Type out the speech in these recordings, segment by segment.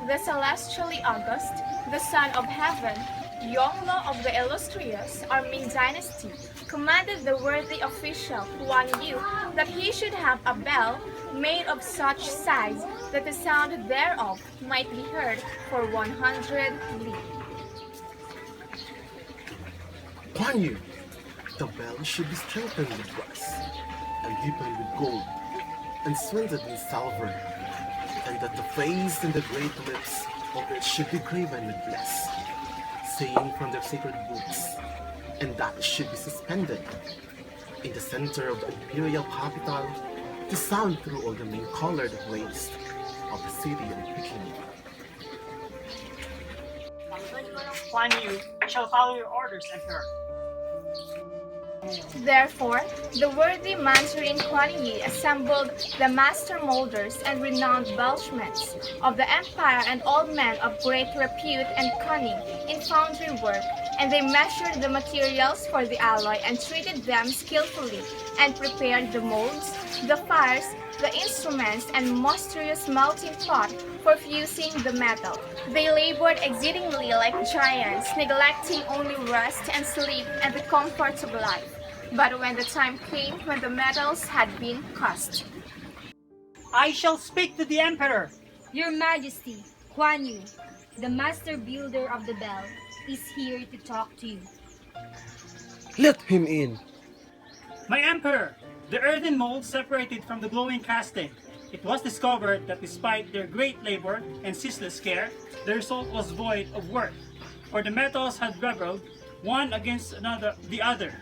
the celestially august, the son of heaven, Yonglo of the illustrious Armin dynasty, commanded the worthy official Huan Yu that he should have a bell made of such size that the sound thereof might be heard for 100 li. Guan Yu, the bell should be strengthened with brass, and deepened with gold, and strengthened with silver, and that the face and the great lips of it should be graven with bless, saying from their sacred books, and that it should be suspended in the center of the imperial capital to sound through all the main colored waste of the city of Peking. Guan Yu, I shall follow your orders, Emperor. Therefore, the worthy Mandarin Kuan Yi assembled the master molders and renowned belchments of the empire and all men of great repute and cunning in foundry work, and they measured the materials for the alloy and treated them skillfully, and prepared the molds, the fires, the instruments, and monstrous melting pot for fusing the metal. They labored exceedingly like giants, neglecting only rest and sleep and the comforts of life. But when the time came when the metals had been cast, I shall speak to the Emperor. Your Majesty, Guan Yu, the master builder of the bell, is here to talk to you. Let him in. My Emperor, the earthen mold separated from the glowing casting. It was discovered that despite their great labor and ceaseless care, the result was void of worth, for the metals had rebelled one against the other.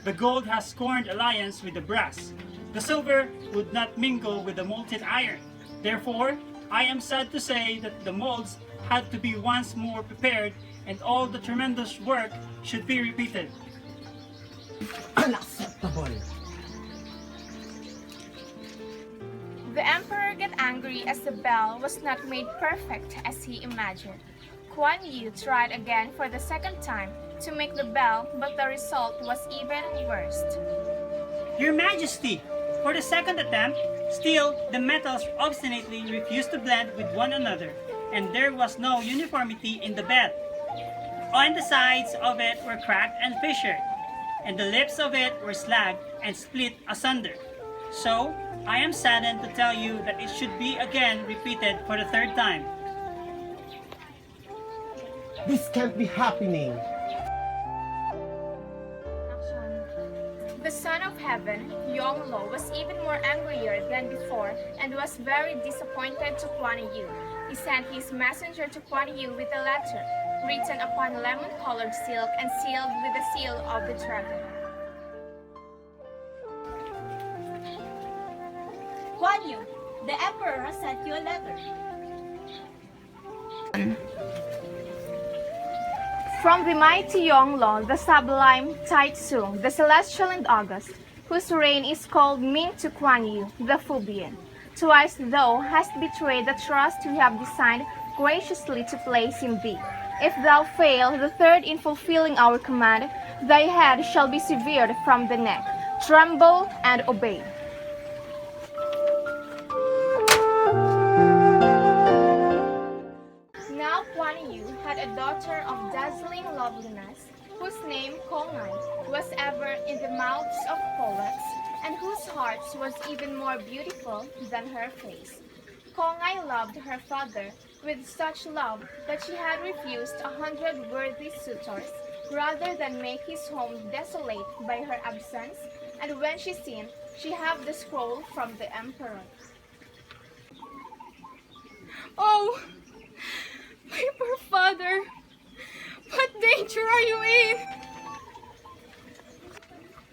The gold has scorned alliance with the brass. The silver would not mingle with the molten iron. Therefore, I am sad to say that the molds had to be once more prepared and all the tremendous work should be repeated. Unacceptable. the emperor got angry as the bell was not made perfect as he imagined. Kuan Yu tried again for the second time to make the bell, but the result was even worse. Your Majesty, for the second attempt, still the metals obstinately refused to blend with one another, and there was no uniformity in the bell. On the sides of it were cracked and fissured, and the lips of it were slagged and split asunder. So, I am saddened to tell you that it should be again repeated for the third time. This can't be happening. The son of heaven, Yonglo, was even more angrier than before and was very disappointed to Kuan Yu. He sent his messenger to Kuan Yu with a letter, written upon lemon-colored silk and sealed with the seal of the dragon. Guan Yu, the emperor has sent you a letter. From the mighty Yonglo, the sublime Taitsung, the celestial and august, whose reign is called Ming to Kuan Yu, the Fubian. Twice thou hast betrayed the trust we have designed graciously to place in thee. If thou fail the third in fulfilling our command, thy head shall be severed from the neck. Tremble and obey. Now Kuan Yu had a daughter of dazzling loveliness, whose name Kongai was ever in the mouths of poets, and whose heart was even more beautiful than her face. Kongai loved her father with such love that she had refused 100 worthy suitors rather than make his home desolate by her absence, and when she sinned, she had the scroll from the emperor. Oh, my poor father! What danger are you in?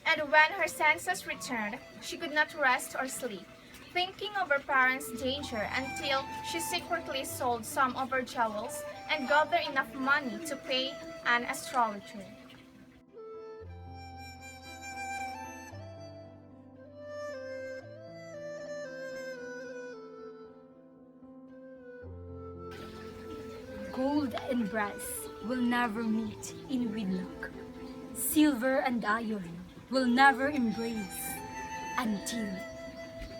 And when her senses returned, she could not rest or sleep, thinking of her parents' danger until she secretly sold some of her jewels and gathered enough money to pay an astrologer. Gold and brass will never meet in wedlock. Silver and iron will never embrace until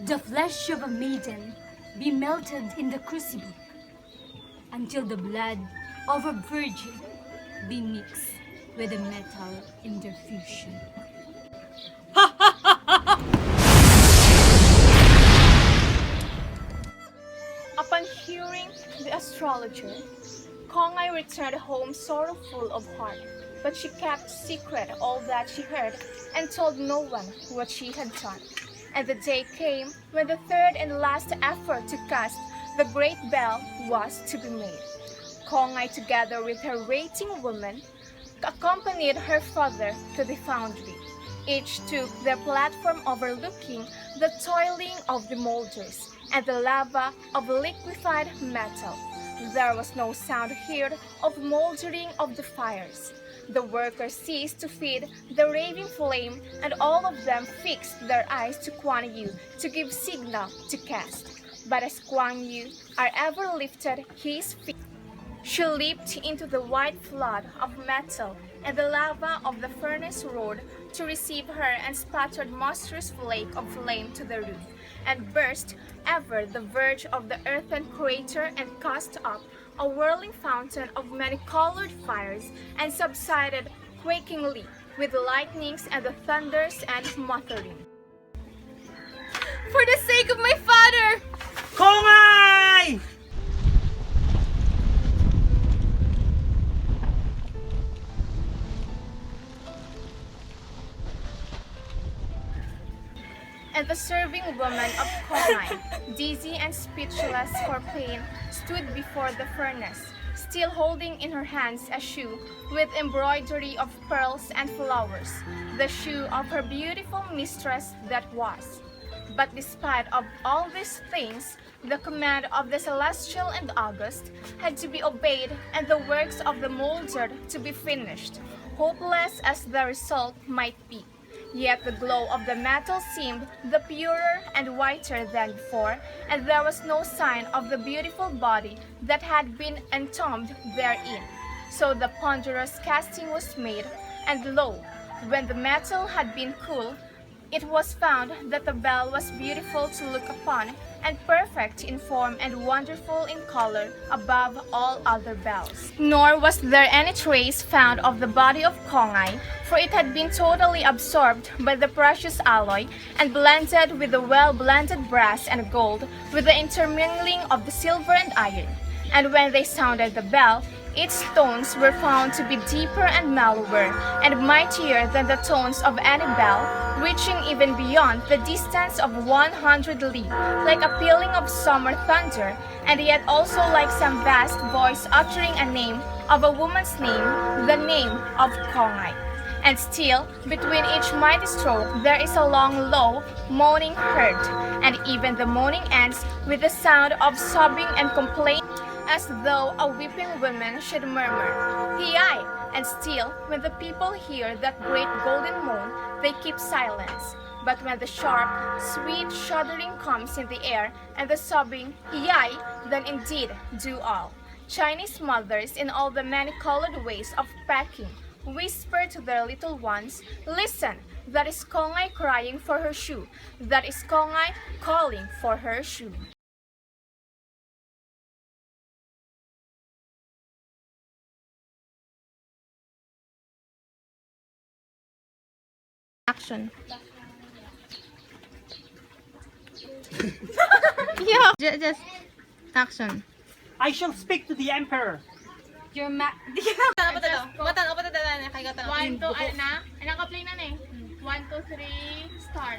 the flesh of a maiden be melted in the crucible. until the blood of a virgin be mixed with the metal in their fusion. Upon hearing the astrologer, Kongai returned home sorrowful of heart, but she kept secret all that she heard and told no one what she had done. And the day came when the third and last effort to cast the great bell was to be made. Kongai, together with her waiting woman, accompanied her father to the foundry. Each took their platform overlooking the toiling of the molders and the lava of liquefied metal. There was no sound heard of moldering of the fires. The workers ceased to feed the raving flame, and all of them fixed their eyes to Kuan Yu to give signal to cast. But as Kuan Yu are ever lifted his feet, she leaped into the white flood of metal, and the lava of the furnace roared to receive her and spattered monstrous flake of flame to the roof, and burst ever the verge of the earthen crater and cast up a whirling fountain of many-colored fires, and subsided quakingly with the lightnings and the thunders and muttering. For the sake of my father! Kongai! And the serving woman of Kongai, dizzy and speechless for pain, stood before the furnace, still holding in her hands a shoe with embroidery of pearls and flowers, the shoe of her beautiful mistress that was. But despite of all these things, the command of the celestial and august had to be obeyed and the works of the molder to be finished, hopeless as the result might be. Yet the glow of the metal seemed the purer and whiter than before, and there was no sign of the beautiful body that had been entombed therein. So the ponderous casting was made, and lo, when the metal had been cooled, it was found that the bell was beautiful to look upon, and perfect in form and wonderful in color above all other bells. Nor was there any trace found of the body of Kongai, for it had been totally absorbed by the precious alloy and blended with the well-blended brass and gold with the intermingling of the silver and iron. And when they sounded the bell, its tones were found to be deeper and mellower and mightier than the tones of any bell, reaching even beyond the distance of 100 li, like a pealing of summer thunder, and yet also like some vast voice uttering a name of a woman's name, the name of Kongai. And still, between each mighty stroke, there is a long, low moaning heard, and even the moaning ends with the sound of sobbing and complaint, as though a weeping woman should murmur, "Hi!" And still, when the people hear that great golden moan, they keep silence. But when the sharp, sweet shuddering comes in the air, and the sobbing, "Hi!" then indeed do all. Chinese mothers, in all the many-colored ways of packing, whisper to their little ones, "Listen, that is Kongai crying for her shoe. That is Kongai calling for her shoe." Action. Yeah, just action. I shall speak to the emperor. Your ma... Apa to? Kay One, two, ano na? Naka-play na eh. 1, 2, 3, start.